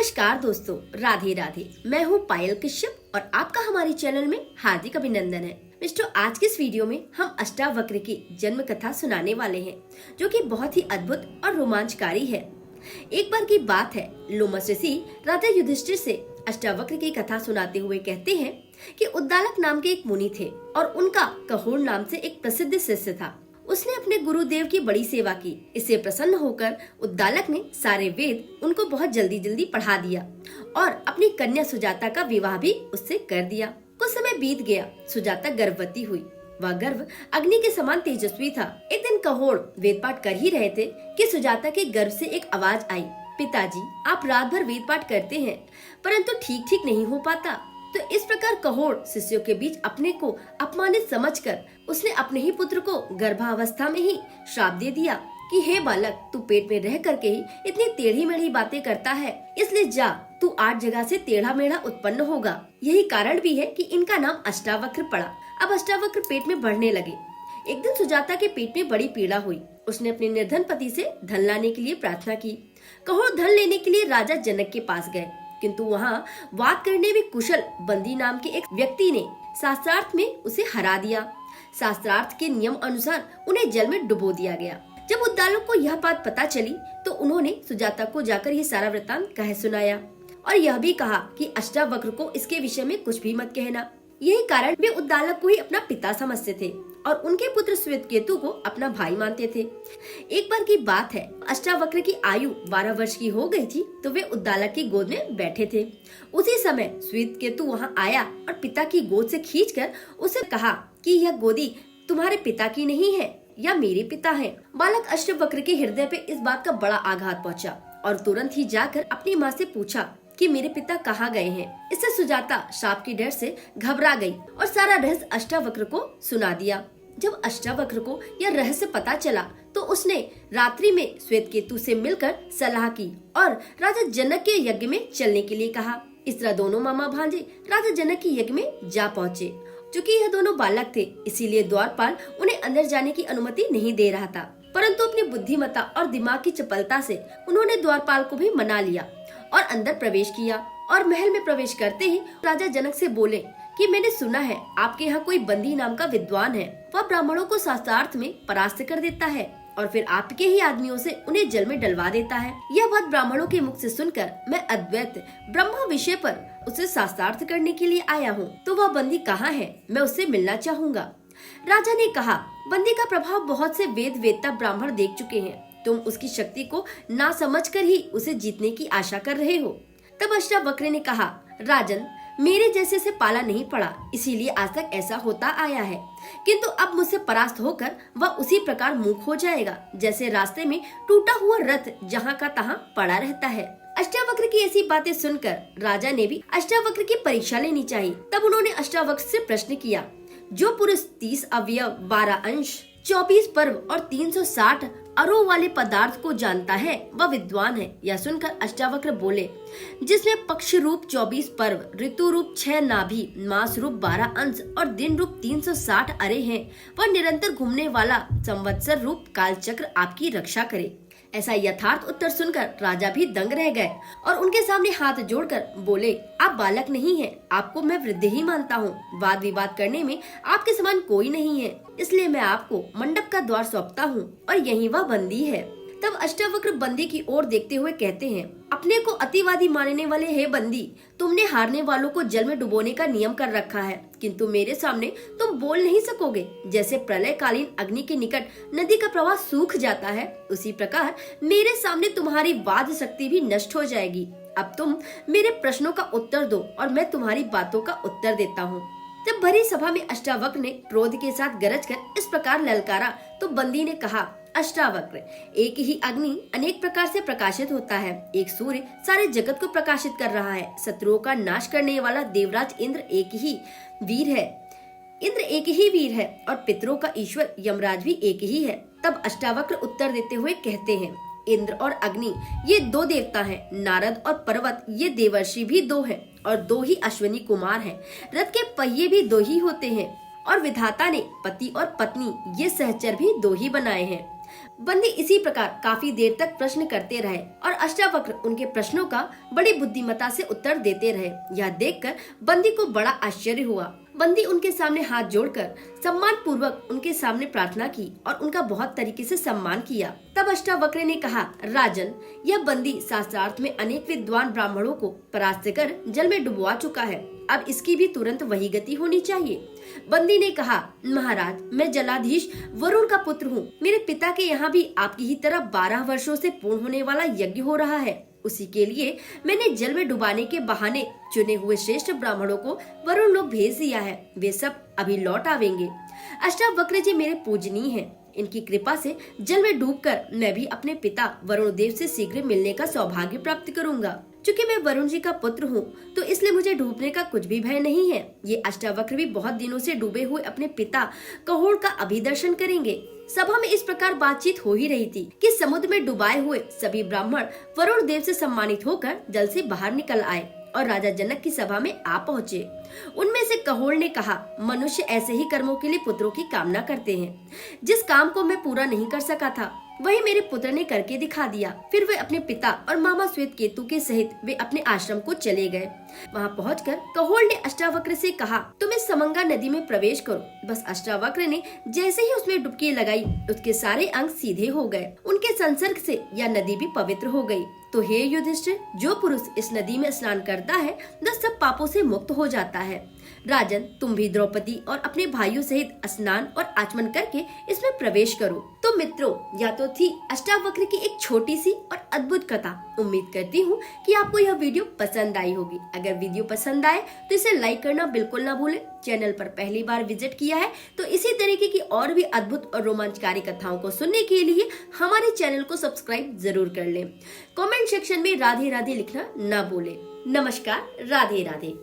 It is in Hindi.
नमस्कार दोस्तों, राधे राधे। मैं हूँ पायल कश्यप और आपका हमारे चैनल में हार्दिक अभिनंदन है। मिस्टर, आज के इस वीडियो में हम अष्टावक्र की जन्म कथा सुनाने वाले हैं, जो कि बहुत ही अद्भुत और रोमांचकारी है। एक बार की बात है, लोमस ऋषि राजा युधिष्ठिर से अष्टावक्र की कथा सुनाते हुए कहते हैं कि उद्दालक नाम के एक मुनि थे और उनका कहोड़ नाम से एक प्रसिद्ध शिष्य था। उसने अपने गुरुदेव की बड़ी सेवा की। इससे प्रसन्न होकर उद्दालक ने सारे वेद उनको बहुत जल्दी पढ़ा दिया और अपनी कन्या सुजाता का विवाह भी उससे कर दिया। कुछ समय बीत गया, सुजाता गर्भवती हुई। वह गर्भ अग्नि के समान तेजस्वी था। एक दिन कहोड़ वेद पाठ कर ही रहे थे कि सुजाता के गर्भ से एक आवाज आई, पिताजी, आप रात भर वेद पाठ करते हैं परंतु ठीक नहीं हो पाता। तो इस प्रकार कहोड़ शिष्यों के बीच अपने को अपमानित समझकर उसने अपने ही पुत्र को गर्भावस्था में ही श्राप दे दिया कि हे बालक, तू पेट में रह करके ही इतनी टेढ़ी मेढ़ी बातें करता है, इसलिए जा, तू 8 जगह से टेढ़ा मेढ़ा उत्पन्न होगा। यही कारण भी है कि इनका नाम अष्टावक्र पड़ा। अब अष्टावक्र पेट में बढ़ने लगे। एक दिन सुजाता के पेट में बड़ी पीड़ा हुई। उसने अपने निर्धन पति से धन लाने के लिए प्रार्थना की। कहोड़ धन लेने के लिए राजा जनक के पास गए, किंतु वहाँ बात करने में कुशल बंदी नाम के एक व्यक्ति ने शास्त्रार्थ में उसे हरा दिया। शास्त्रार्थ के नियम अनुसार उन्हें जल में डुबो दिया गया। जब उद्दालक को यह बात पता चली तो उन्होंने सुजाता को जाकर ये सारा वृत्तांत कह सुनाया और यह भी कहा कि अष्टावक्र को इसके विषय में कुछ भी मत कहना। यही कारण वे उद्दालक को ही अपना पिता समझते थे और उनके पुत्र श्वेतकेतु को अपना भाई मानते थे। एक बार की बात है, अष्टावक्र की आयु 12 वर्ष की हो गई थी तो वे उद्दालक की गोद में बैठे थे। उसी समय श्वेतकेतु वहां आया और पिता की गोद से खींचकर उसे कहा कि यह गोदी तुम्हारे पिता की नहीं है या मेरे पिता है। बालक अष्टावक्र के हृदय पे इस बात का बड़ा आघात पहुंचा और तुरंत ही जाकर अपनी माँ से पूछा कि मेरे पिता कहाँ गए हैं। इससे सुजाता शाप के डर से घबरा गई और सारा रहस्य अष्टावक्र को सुना दिया। जब अष्टावक्र को यह रहस्य पता चला तो उसने रात्रि में श्वेतकेतु से मिलकर सलाह की और राजा जनक के यज्ञ में चलने के लिए कहा। इस तरह दोनों मामा भांजे राजा जनक के यज्ञ में जा पहुँचे। चूँकि यह दोनों बालक थे, इसीलिए द्वारपाल उन्हें अंदर जाने की अनुमति नहीं दे रहा था, परंतु अपनी बुद्धिमत्ता और दिमाग की चपलता से उन्होंने द्वारपाल को भी मना लिया और अंदर प्रवेश किया। और महल में प्रवेश करते ही राजा जनक से बोले कि मैंने सुना है आपके यहाँ कोई बंदी नाम का विद्वान है। वह ब्राह्मणों को शास्त्रार्थ में परास्त कर देता है और फिर आपके ही आदमियों से उन्हें जल में डलवा देता है। यह बात ब्राह्मणों के मुख से सुनकर मैं अद्वैत ब्रह्म विषय पर उसे शास्त्रार्थ करने के लिए आया हूँ। तो वह बंदी कहाँ है? मैं उससे मिलना चाहूँगा। राजा ने कहा, बंदी का प्रभाव बहुत से वेद वेत्ता ब्राह्मण देख चुके हैं। तुम उसकी शक्ति को ना समझकर ही उसे जीतने की आशा कर रहे हो। तब अष्टावक्र ने कहा, राजन, मेरे जैसे से पाला नहीं पड़ा, इसीलिए आज तक ऐसा होता आया है, किंतु अब मुझसे परास्त होकर वह उसी प्रकार मूक हो जाएगा जैसे रास्ते में टूटा हुआ रथ जहाँ का तहाँ पड़ा रहता है। अष्टावक्र की ऐसी बातें सुनकर राजा ने भी अष्टावक्र की परीक्षा लेनी चाहिए। तब उन्होंने अष्टावक्र से प्रश्न किया, जो पुरुष 30 अवयव, 12 अंश, 24 पर्व और 360 अरो वाले पदार्थ को जानता है वह विद्वान है। यह सुनकर अष्टावक्र बोले, जिसमें पक्ष रूप 24 पर्व, ऋतु रूप 6 नाभि, मास रूप 12 अंश और दिन रूप 360 अरे हैं, वह निरंतर घूमने वाला संवत्सर रूप कालचक्र आपकी रक्षा करे। ऐसा यथार्थ उत्तर सुनकर राजा भी दंग रह गए और उनके सामने हाथ जोड़कर बोले, आप बालक नहीं हैं, आपको मैं वृद्ध ही मानता हूँ। वाद विवाद करने में आपके समान कोई नहीं है, इसलिए मैं आपको मंडप का द्वार सौंपता हूँ और यही वह बंदी है। तब अष्टावक्र बंदी की ओर देखते हुए कहते हैं, अपने को अतिवादी मानने वाले हे बंदी, तुमने हारने वालों को जल में डुबोने का नियम कर रखा है, किंतु मेरे सामने तुम बोल नहीं सकोगे। जैसे प्रलयकालीन अग्नि के निकट नदी का प्रवाह सूख जाता है, उसी प्रकार मेरे सामने तुम्हारी वाद शक्ति भी नष्ट हो जाएगी। अब तुम मेरे प्रश्नों का उत्तर दो और मैं तुम्हारी बातों का उत्तर देता हूँ। जब भरी सभा में अष्टावक्र ने क्रोध के साथ गरज कर इस प्रकार ललकारा तो बंदी ने कहा, अष्टावक्र, एक ही अग्नि अनेक प्रकार से प्रकाशित होता है। एक सूर्य सारे जगत को प्रकाशित कर रहा है। शत्रुओं का नाश करने वाला देवराज इंद्र एक ही वीर है और पितरों का ईश्वर यमराज भी एक ही है। तब अष्टावक्र उत्तर देते हुए कहते हैं, इंद्र और अग्नि ये 2 देवता हैं, नारद और पर्वत ये देवर्षि भी 2 हैं और 2 ही अश्विनी कुमार हैं। रथ के पहिए भी 2 ही होते हैं और विधाता ने पति और पत्नी ये सहचर भी 2 ही बनाए हैं। बंदी इसी प्रकार काफी देर तक प्रश्न करते रहे और अष्टावक्र उनके प्रश्नों का बड़ी बुद्धिमत्ता से उत्तर देते रहे। यह देखकर बंदी को बड़ा आश्चर्य हुआ। बंदी उनके सामने हाथ जोड़कर सम्मान पूर्वक उनके सामने प्रार्थना की और उनका बहुत तरीके से सम्मान किया। तब अष्टावक्र ने कहा, राजन, यह बंदी शास्त्रार्थ में अनेक विद्वान ब्राह्मणों को परास्त कर जल में डुबवा चुका है। अब इसकी भी तुरंत वही गति होनी चाहिए। बंदी ने कहा, महाराज, मैं जलाधीश वरुण का पुत्र हूँ। मेरे पिता के यहाँ भी आपकी ही तरह 12 वर्षों से पूर्ण होने वाला यज्ञ हो रहा है। उसी के लिए मैंने जल में डुबाने के बहाने चुने हुए श्रेष्ठ ब्राह्मणों को वरुण लोग भेज दिया है। वे सब अभी लौट आवेंगे। अष्टावक्र जी मेरे पूजनीय हैं। इनकी कृपा से जल में डूबकर मैं भी अपने पिता वरुण देव से शीघ्र मिलने का सौभाग्य प्राप्त करूंगा। चूँकि मैं वरुण जी का पुत्र हूँ तो इसलिए मुझे डूबने का कुछ भी भय नहीं है। ये अष्टावक्र भी बहुत दिनों से डूबे हुए अपने पिता कहोड़ का अभिदर्शन करेंगे। सभा में इस प्रकार बातचीत हो ही रही थी कि समुद्र में डुबाए हुए सभी ब्राह्मण वरुण देव से सम्मानित होकर जल से बाहर निकल आए और राजा जनक की सभा में आ पहुँचे। उनमें से कहोड़ ने कहा, मनुष्य ऐसे ही कर्मों के लिए पुत्रों की कामना करते हैं। जिस काम को मैं पूरा नहीं कर सका था वही मेरे पुत्र ने करके दिखा दिया। फिर वे अपने पिता और मामा श्वेत केतु के सहित वे अपने आश्रम को चले गए। वहाँ पहुंचकर कहोड़ ने अष्टावक्र से कहा, तुम इस समंगा नदी में प्रवेश करो। बस अष्टावक्र ने जैसे ही उसमें डुबकी लगाई उसके सारे अंग सीधे हो गए। उनके संसर्ग से यह नदी भी पवित्र हो गई। तो हे युधिष्ठिर, जो पुरुष इस नदी में स्नान करता है वह सब पापों से मुक्त हो जाता है। राजन, तुम भी द्रौपदी और अपने भाइयों सहित स्नान और आचमन करके इसमें प्रवेश करो। तो मित्रों, या तो थी अष्टावक्र की एक छोटी सी और अद्भुत कथा। उम्मीद करती हूँ कि आपको यह वीडियो पसंद आई होगी। अगर वीडियो पसंद आए तो इसे लाइक करना बिल्कुल ना भूलें। चैनल पर पहली बार विजिट किया है तो इसी तरीके की और भी अद्भुत और रोमांचकारी कथाओं को सुनने के लिए हमारे चैनल को सब्सक्राइब जरूर कर लें। कमेंट सेक्शन में राधे राधे लिखना ना भूलें। नमस्कार, राधे राधे।